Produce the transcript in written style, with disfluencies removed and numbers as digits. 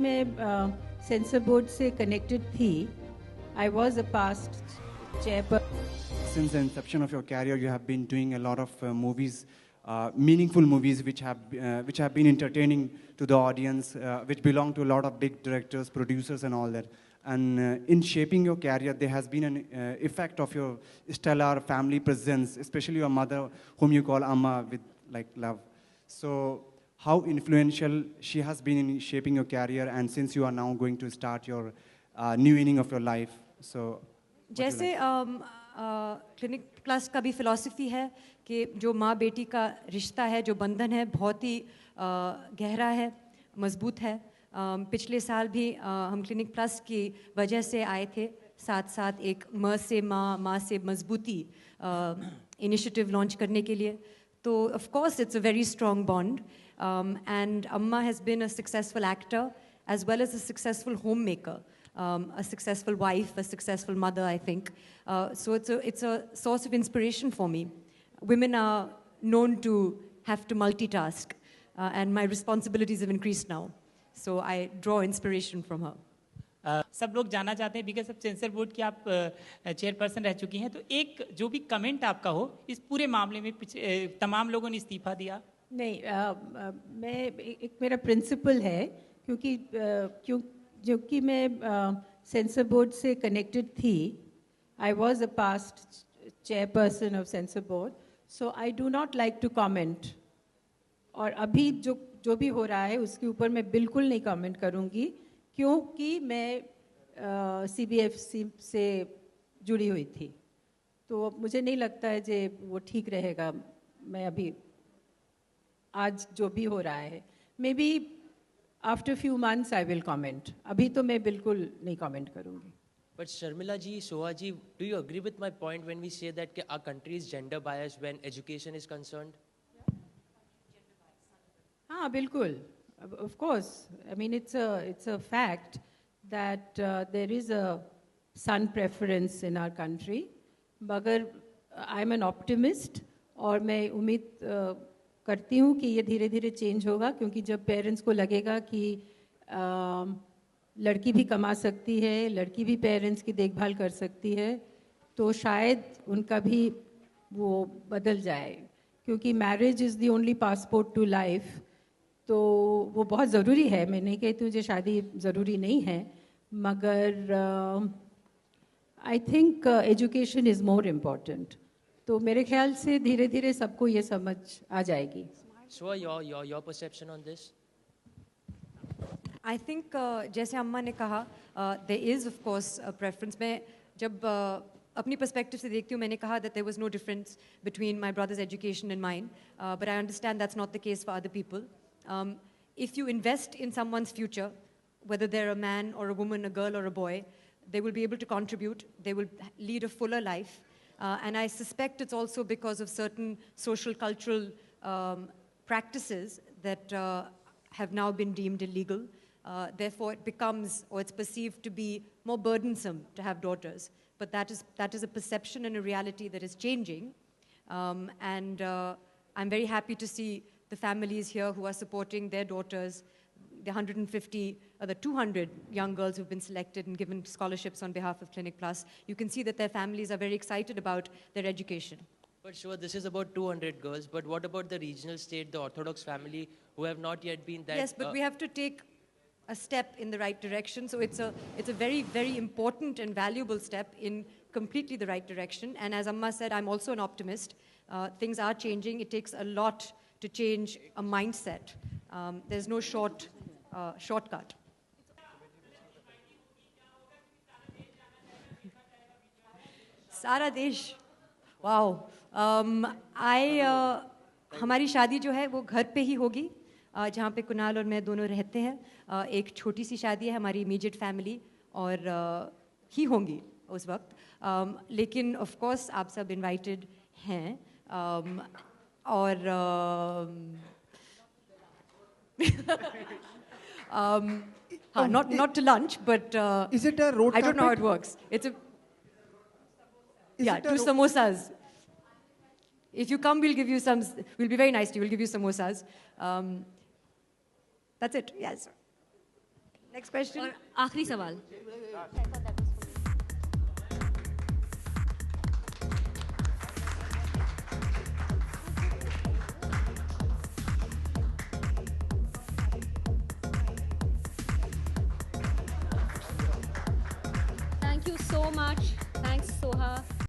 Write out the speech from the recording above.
मैं sensor board से connected थी. I was a past chairperson. Since the inception of your career, you have been doing a lot of movies, meaningful movies, which have been entertaining to the audience, which belong to a lot of big directors, producers, and all that. And in shaping your career, there has been an effect of your stellar family presence, especially your mother, whom you call Amma with like love. So, how influential she has been in shaping your career, and since you are now going to start your new inning of your life, so. जैसे clinic plus का भी philosophy है कि जो माँ बेटी का रिश्ता है, जो बंधन है, बहुत ही गहरा है, मजबूत है. पिछले साल भी हम क्लिनिक प्लस की वजह से आए थे, साथ साथ एक माँ से माँ से मजबूती इनिशिएटिव लॉन्च करने के लिए. तो of course it's a very strong bond, and Amma has been a successful actor as well as a successful homemaker, a successful wife, a successful mother, I think. So it's a source of inspiration for me. Women are known to have to multitask, and my responsibilities have increased now. So I draw inspiration from her. सब लोग जानना चाहते हैं because अब sensor board की आप chairperson रह चुकी हैं, तो एक जो भी कमेंट आपका हो इस पूरे मामले में तमाम लोगों ने इस्तीफा दिया. नहीं, मैं एक मेरा प्रिंसिपल है, क्योंकि मैं सेंसर बोर्ड से कनेक्टेड थी. I was a past chairperson of censor board, so I do not like to comment. और अभी जो भी हो रहा है उसके ऊपर मैं बिल्कुल नहीं कमेंट करूँगी, क्योंकि मैं CBFC से जुड़ी हुई थी. तो मुझे नहीं लगता है कि वो ठीक रहेगा. मैं अभी आज जो भी हो रहा है, may be after few months I will comment. अभी तो मैं बिल्कुल नहीं कमेंट करूँगी. But Sharmila ji, Soha ji, do you agree with my point when we say that our country is gender biased when education is concerned? हाँ, बिल्कुल. Of course. I mean, it's a fact that there is a son preference in our country. मगर I'm an optimist और मैं उम्मीद करती हूँ कि ये धीरे धीरे चेंज होगा, क्योंकि जब पेरेंट्स को लगेगा कि लड़की भी कमा सकती है, लड़की भी पेरेंट्स की देखभाल कर सकती है, तो शायद उनका भी वो बदल जाए. क्योंकि marriage is the only passport to life. तो वो बहुत ज़रूरी है. मैं नहीं कहती हूँ कि शादी ज़रूरी नहीं है, मगर I think education is more important. तो मेरे ख्याल से धीरे धीरे सबको ये समझ आ जाएगी. So your perception on this? I think जैसे अम्मा ने कहा, there is of course a preference. मैं जब अपनी perspective से देखती हूँ, मैंने कहा that there was no difference between my brother's education and mine, but I understand that's not the case for other people. If you invest in someone's future, whether they're a man or a woman, a girl or a boy, they will be able to contribute, they will lead a fuller life. And I suspect it's also because of certain social, cultural practices that have now been deemed illegal. Therefore, it becomes, or it's perceived to be more burdensome to have daughters. But that is a perception and a reality that is changing. And I'm very happy to see the families here who are supporting their daughters, the 150, the 200 young girls who've been selected and given scholarships on behalf of Clinic Plus. You can see that their families are very excited about their education. But sure, this is about 200 girls, but what about the regional state, the Orthodox family, who have not yet been that... Yes, but we have to take a step in the right direction. So it's a very, very important and valuable step in completely the right direction. And as Amma said, I'm also an optimist. Things are changing. It takes a lot to change a mindset. There's no shortcut. Sara Desh. Wow. हमारी शादी जो है वो घर पे ही होगी, जहाँ पे कुणाल और मैं दोनों रहते हैं. एक छोटी सी शादी है, हमारी इमीडिएट फैमिली और ही होंगी उस वक्त. लेकिन ऑफ कोर्स आप सब इनवाइटेड हैं. और not to lunch, but is it a road I don't know how it works. It's a two samosas. If you come, we'll give you some. We'll be very nice to you. We'll give you samosas. That's it. Yes. Next question. और आखिरी सवाल। Thank you so much. Thanks, Soha.